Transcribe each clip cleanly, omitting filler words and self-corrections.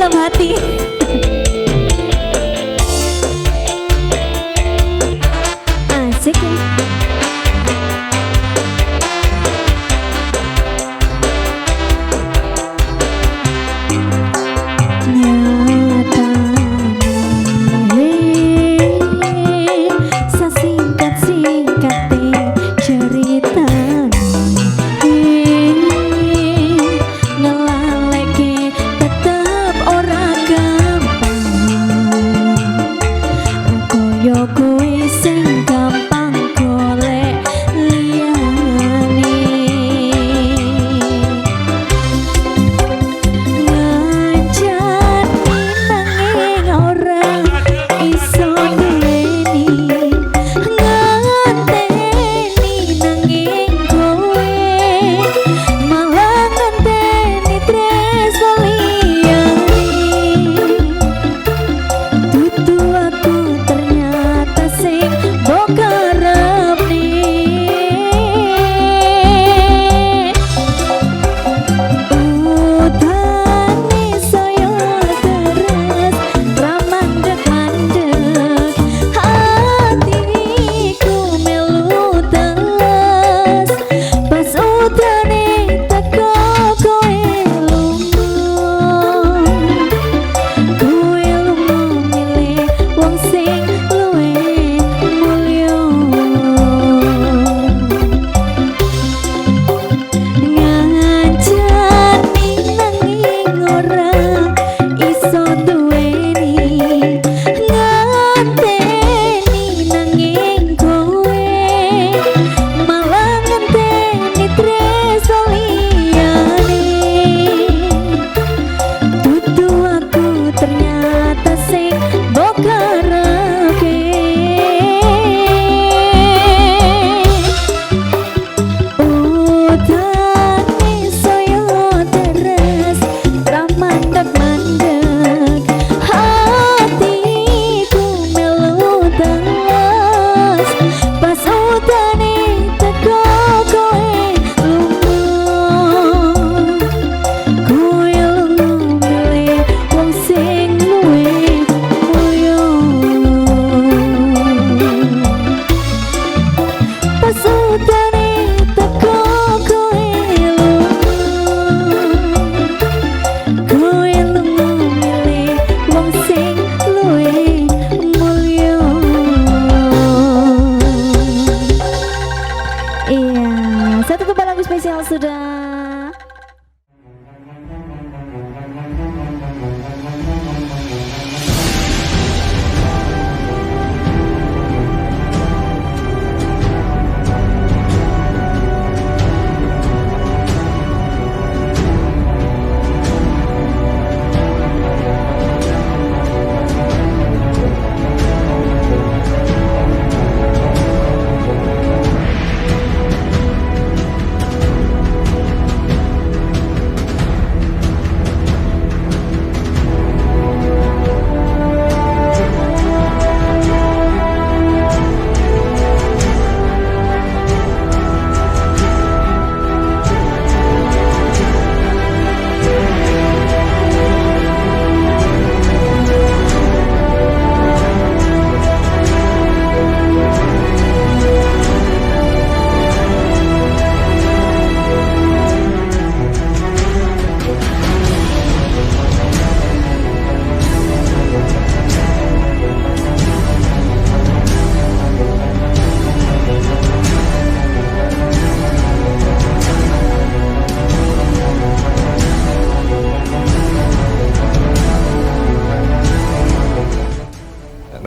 dalam hati. Asik ya. Sudah.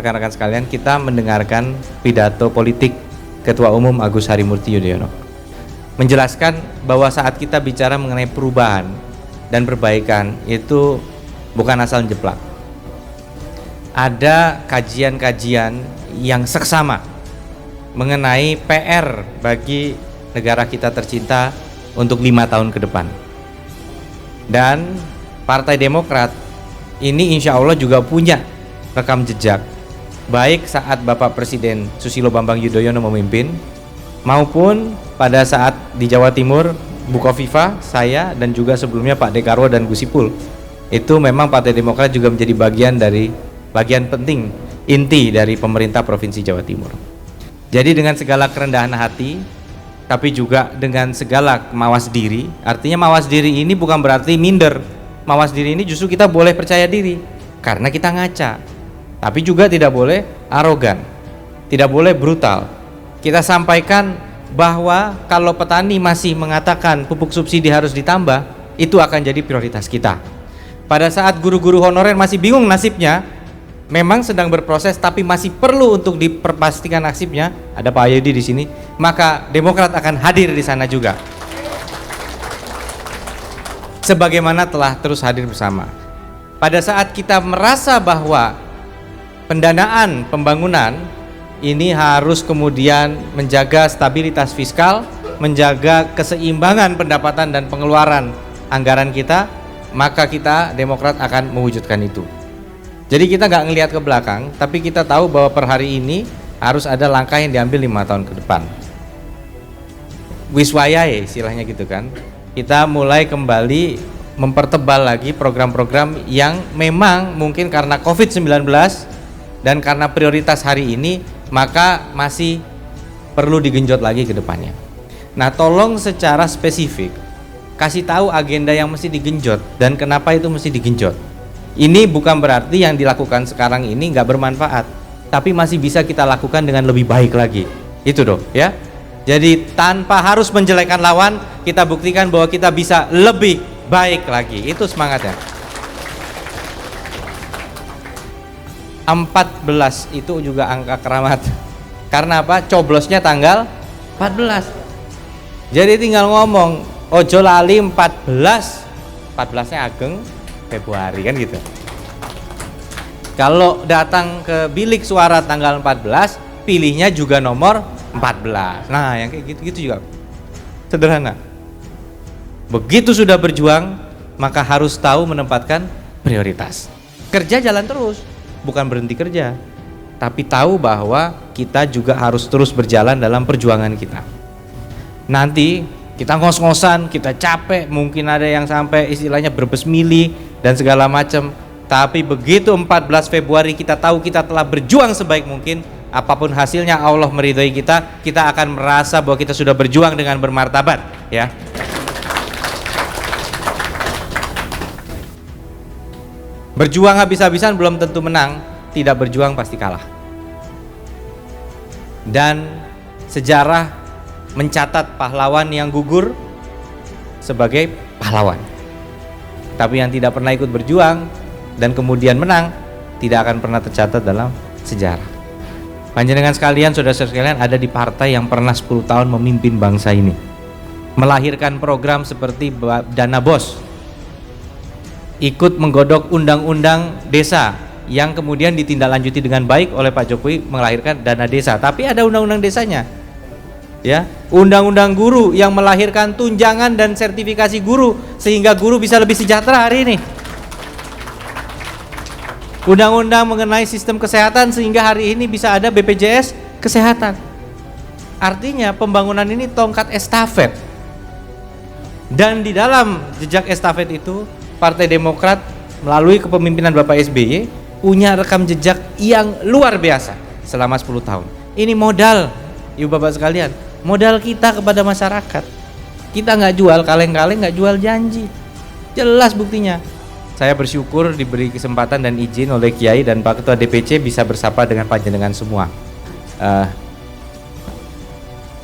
Rekan-rekan sekalian, kita mendengarkan pidato politik Ketua Umum Agus Harimurti Yudhoyono menjelaskan bahwa saat kita bicara mengenai perubahan dan perbaikan itu bukan asal jeplak. Ada kajian-kajian yang seksama mengenai PR bagi negara kita tercinta untuk 5 tahun ke depan. Dan Partai Demokrat ini insya Allah juga punya rekam jejak baik saat Bapak Presiden Susilo Bambang Yudhoyono memimpin maupun pada saat di Jawa Timur Bu Kofifa, saya dan juga sebelumnya Pak Dekarwo dan Gus Ipul itu memang Partai Demokrat juga menjadi bagian penting inti dari pemerintah Provinsi Jawa Timur. Jadi dengan segala kerendahan hati, tapi juga dengan segala mawas diri. Artinya mawas diri ini bukan berarti minder. Mawas diri ini justru kita boleh percaya diri karena kita ngaca. Tapi juga tidak boleh arogan, tidak boleh brutal. Kita sampaikan bahwa kalau petani masih mengatakan pupuk subsidi harus ditambah, itu akan jadi prioritas kita. Pada saat guru-guru honorer masih bingung nasibnya, memang sedang berproses tapi masih perlu untuk diperpastikan nasibnya, ada Pak Ayudi di sini, maka Demokrat akan hadir di sana juga. Sebagaimana telah terus hadir bersama. Pada saat kita merasa bahwa pendanaan pembangunan ini harus kemudian menjaga stabilitas fiskal, menjaga keseimbangan pendapatan dan pengeluaran anggaran kita, maka kita Demokrat akan mewujudkan itu. Jadi kita nggak ngelihat ke belakang, tapi kita tahu bahwa per hari ini harus ada langkah yang diambil 5 tahun ke depan. Wiswayahe istilahnya gitu kan. Kita mulai kembali mempertebal lagi program-program yang memang mungkin karena COVID-19 dan karena prioritas hari ini, maka masih perlu digenjot lagi ke depannya. Nah, tolong secara spesifik kasih tahu agenda yang mesti digenjot dan kenapa itu mesti digenjot. Ini bukan berarti yang dilakukan sekarang ini nggak bermanfaat, tapi masih bisa kita lakukan dengan lebih baik lagi. Itu dong, ya. Jadi tanpa harus menjelekkan lawan, kita buktikan bahwa kita bisa lebih baik lagi. Itu semangatnya. 14 itu juga angka keramat. Karena apa? Coblosnya tanggal 14. Jadi tinggal ngomong, ojo lali 14. 14-nya Ageng Februari kan gitu. Kalau datang ke bilik suara tanggal 14, pilihnya juga nomor 14. Nah, yang kayak gitu-gitu juga sederhana. Begitu sudah berjuang, maka harus tahu menempatkan prioritas. Kerja jalan terus, bukan berhenti kerja, tapi tahu bahwa kita juga harus terus berjalan dalam perjuangan kita. Nanti kita ngos-ngosan, kita capek, mungkin ada yang sampai istilahnya berbesmili dan segala macam. Tapi begitu 14 Februari kita tahu kita telah berjuang sebaik mungkin, apapun hasilnya Allah meridhai kita, kita akan merasa bahwa kita sudah berjuang dengan bermartabat, ya. Berjuang habis-habisan belum tentu menang, tidak berjuang pasti kalah. Dan sejarah mencatat pahlawan yang gugur sebagai pahlawan. Tapi yang tidak pernah ikut berjuang dan kemudian menang tidak akan pernah tercatat dalam sejarah. Panjenengan sekalian, saudara-saudara sekalian, ada di partai yang pernah 10 tahun memimpin bangsa ini, melahirkan program seperti Dana Bos, ikut menggodok undang-undang desa yang kemudian ditindaklanjuti dengan baik oleh Pak Jokowi, melahirkan dana desa. Tapi ada undang-undang desanya, ya, undang-undang guru yang melahirkan tunjangan dan sertifikasi guru sehingga guru bisa lebih sejahtera hari ini. Undang-undang mengenai sistem kesehatan sehingga hari ini bisa ada BPJS kesehatan. Artinya pembangunan ini tongkat estafet. Dan di dalam jejak estafet itu Partai Demokrat melalui kepemimpinan Bapak SBY punya rekam jejak yang luar biasa selama 10 tahun. Ini modal, Ibu Bapak sekalian, modal kita kepada masyarakat. Kita nggak jual kaleng-kaleng, nggak jual janji. Jelas buktinya. Saya bersyukur diberi kesempatan dan izin oleh Kiai dan Pak Ketua DPC bisa bersapa dengan panjenengan semua.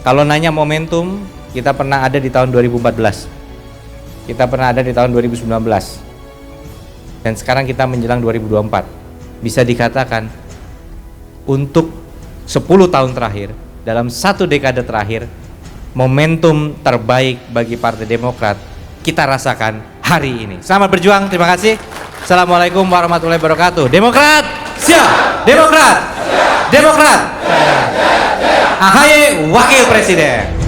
Kalau nanya momentum, kita pernah ada di tahun 2014, kita pernah ada di tahun 2019, dan sekarang kita menjelang 2024. Bisa dikatakan untuk 10 tahun terakhir, dalam 1 dekade terakhir, momentum terbaik bagi Partai Demokrat kita rasakan hari ini. Selamat berjuang, terima kasih. Assalamualaikum warahmatullahi wabarakatuh. Demokrat siap, Demokrat, Demokrat. AHY Wakil Presiden.